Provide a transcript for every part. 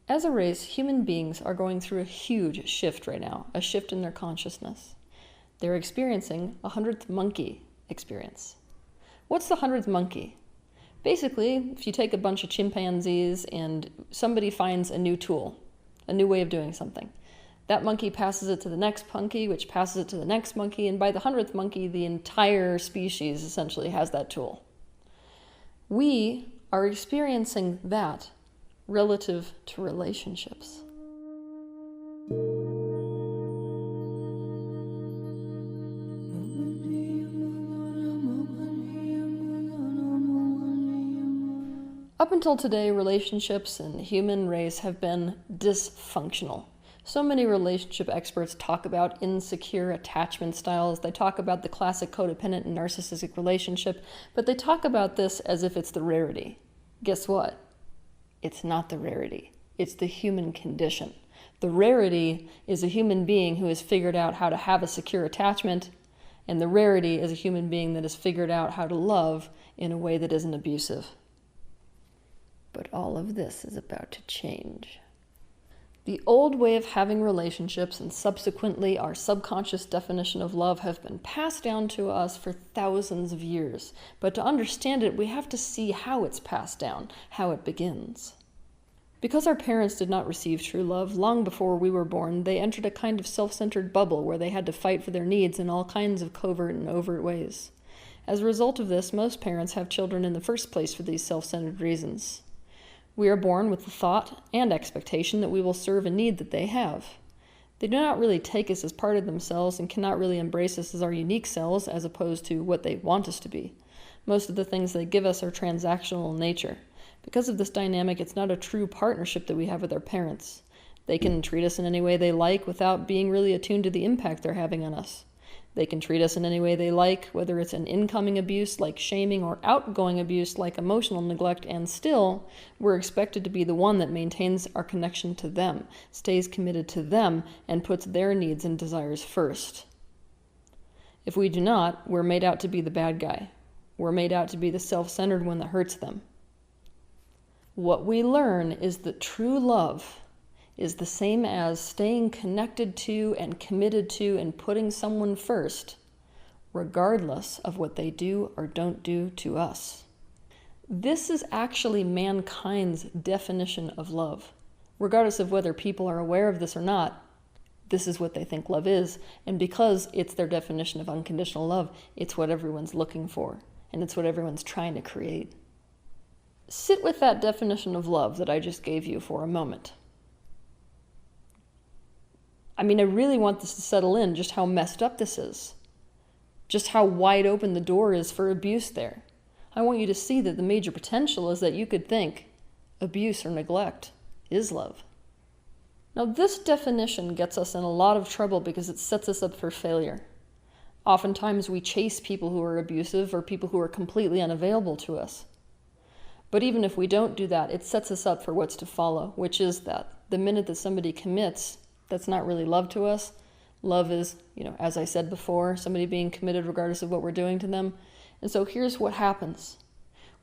As a race, human beings are going through a huge shift right now, a shift in their consciousness. They're experiencing a 100th monkey experience. What's the 100th monkey? Basically, if you take a bunch of chimpanzees and somebody finds a new tool, a new way of doing something, that monkey passes it to the next monkey, which passes it to the next monkey, and by the 100th monkey, the entire species essentially has that tool. We are experiencing that relative to relationships. Up until today, relationships in the human race have been dysfunctional. So many relationship experts talk about insecure attachment styles. They talk about the classic codependent and narcissistic relationship, but they talk about this as if it's the rarity. Guess what? It's not the rarity. It's the human condition. The rarity is a human being who has figured out how to have a secure attachment, and the rarity is a human being that has figured out how to love in a way that isn't abusive. But all of this is about to change. The old way of having relationships and subsequently our subconscious definition of love have been passed down to us for thousands of years. But to understand it, we have to see how it's passed down, how it begins. Because our parents did not receive true love long before we were born, they entered a kind of self-centered bubble where they had to fight for their needs in all kinds of covert and overt ways. As a result of this, most parents have children in the first place for these self-centered reasons. We are born with the thought and expectation that we will serve a need that they have. They do not really take us as part of themselves and cannot really embrace us as our unique selves as opposed to what they want us to be. Most of the things they give us are transactional in nature. Because of this dynamic, it's not a true partnership that we have with our parents. They can treat us in any way they like without being really attuned to the impact they're having on us. They can treat us in any way they like, whether it's an incoming abuse like shaming or outgoing abuse like emotional neglect, and still, we're expected to be the one that maintains our connection to them, stays committed to them, and puts their needs and desires first. If we do not, we're made out to be the bad guy. We're made out to be the self-centered one that hurts them. What we learn is that true love is the same as staying connected to and committed to and putting someone first, regardless of what they do or don't do to us. This is actually mankind's definition of love. Regardless of whether people are aware of this or not, this is what they think love is, and because it's their definition of unconditional love, it's what everyone's looking for, and it's what everyone's trying to create. Sit with that definition of love that I just gave you for a moment. I really want this to settle in, just how messed up this is. Just how wide open the door is for abuse there. I want you to see that the major potential is that you could think abuse or neglect is love. Now, this definition gets us in a lot of trouble because it sets us up for failure. Oftentimes we chase people who are abusive or people who are completely unavailable to us. But even if we don't do that, it sets us up for what's to follow, which is that the minute that somebody commits, that's not really love to us. Love is, as I said before, somebody being committed regardless of what we're doing to them. And so here's what happens.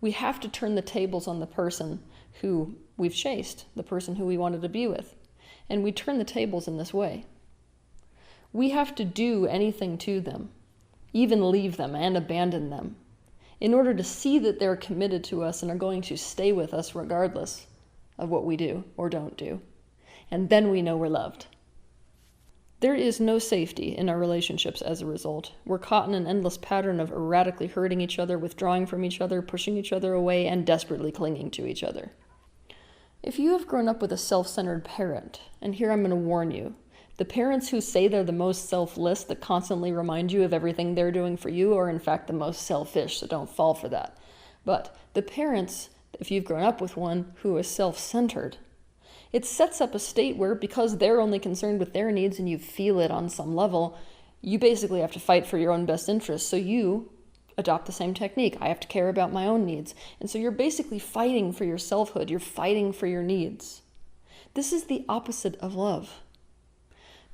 We have to turn the tables on the person who we've chased, the person who we wanted to be with. And we turn the tables in this way. We have to do anything to them, even leave them and abandon them, in order to see that they're committed to us and are going to stay with us regardless of what we do or don't do. And then we know we're loved. There is no safety in our relationships as a result. We're caught in an endless pattern of erratically hurting each other, withdrawing from each other, pushing each other away, and desperately clinging to each other. If you have grown up with a self-centered parent, and here I'm going to warn you, the parents who say they're the most selfless, that constantly remind you of everything they're doing for you, are in fact the most selfish, so don't fall for that. But the parents, if you've grown up with one who is self-centered, it sets up a state where, because they're only concerned with their needs and you feel it on some level, you basically have to fight for your own best interests. So you adopt the same technique. I have to care about my own needs. And so you're basically fighting for your selfhood. You're fighting for your needs. This is the opposite of love.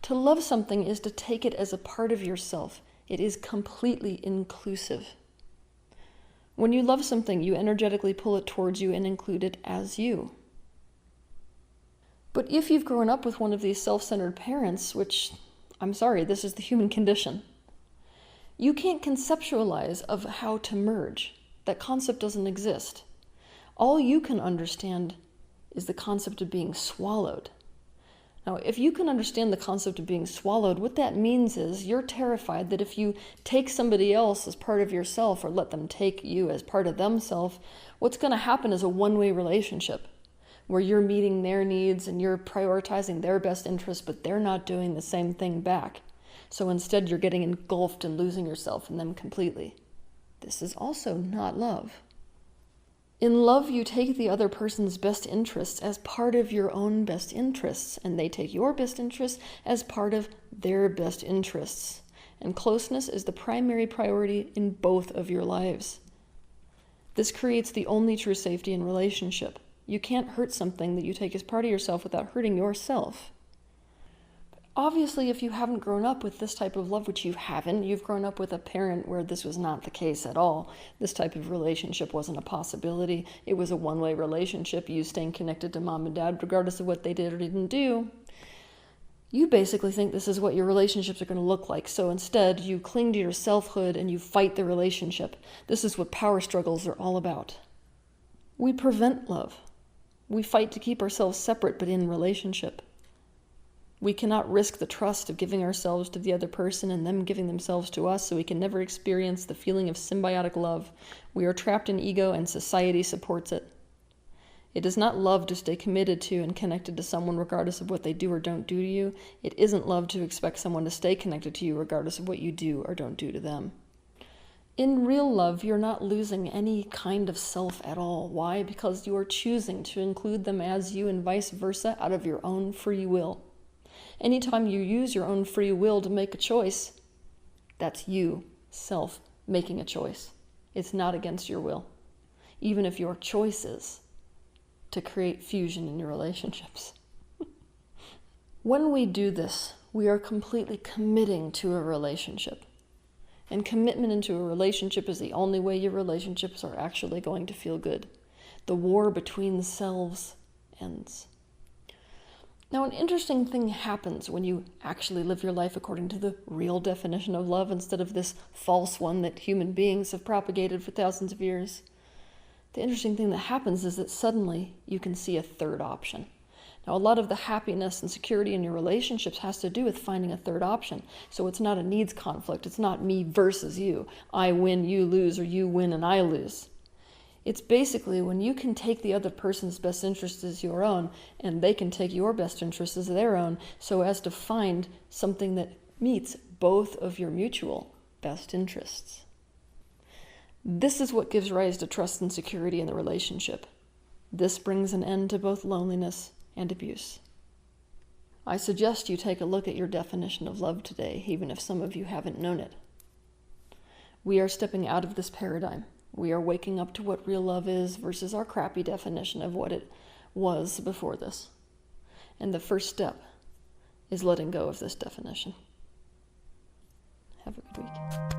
To love something is to take it as a part of yourself. It is completely inclusive. When you love something, you energetically pull it towards you and include it as you. But if you've grown up with one of these self-centered parents, which, I'm sorry, this is the human condition, you can't conceptualize of how to merge. That concept doesn't exist. All you can understand is the concept of being swallowed. Now, if you can understand the concept of being swallowed, what that means is you're terrified that if you take somebody else as part of yourself or let them take you as part of themselves, what's going to happen is a one-way relationship where you're meeting their needs and you're prioritizing their best interests, but they're not doing the same thing back. So instead, you're getting engulfed and losing yourself in them completely. This is also not love. In love, you take the other person's best interests as part of your own best interests, and they take your best interests as part of their best interests. And closeness is the primary priority in both of your lives. This creates the only true safety in relationship. You can't hurt something that you take as part of yourself without hurting yourself. Obviously, if you haven't grown up with this type of love, which you haven't, you've grown up with a parent where this was not the case at all. This type of relationship wasn't a possibility. It was a one-way relationship, you staying connected to mom and dad regardless of what they did or didn't do. You basically think this is what your relationships are going to look like. So instead, you cling to your selfhood and you fight the relationship. This is what power struggles are all about. We prevent love. We fight to keep ourselves separate but in relationship. We cannot risk the trust of giving ourselves to the other person and them giving themselves to us, so we can never experience the feeling of symbiotic love. We are trapped in ego and society supports it. It is not love to stay committed to and connected to someone regardless of what they do or don't do to you. It isn't love to expect someone to stay connected to you regardless of what you do or don't do to them. In real love, you're not losing any kind of self at all. Why? Because you are choosing to include them as you and vice versa out of your own free will. Anytime you use your own free will to make a choice, that's you, self, making a choice. It's not against your will, even if your choice is to create fusion in your relationships. When we do this, we are completely committing to a relationship. And commitment into a relationship is the only way your relationships are actually going to feel good. The war between selves ends. Now, an interesting thing happens when you actually live your life according to the real definition of love instead of this false one that human beings have propagated for thousands of years. The interesting thing that happens is that suddenly you can see a third option. Now, a lot of the happiness and security in your relationships has to do with finding a third option. So it's not a needs conflict. It's not me versus you. I win, you lose, or you win and I lose. It's basically when you can take the other person's best interest as your own, and they can take your best interest as their own, so as to find something that meets both of your mutual best interests. This is what gives rise to trust and security in the relationship. This brings an end to both loneliness and abuse. I suggest you take a look at your definition of love today, even if some of you haven't known it. We are stepping out of this paradigm. We are waking up to what real love is versus our crappy definition of what it was before this. And the first step is letting go of this definition. Have a good week.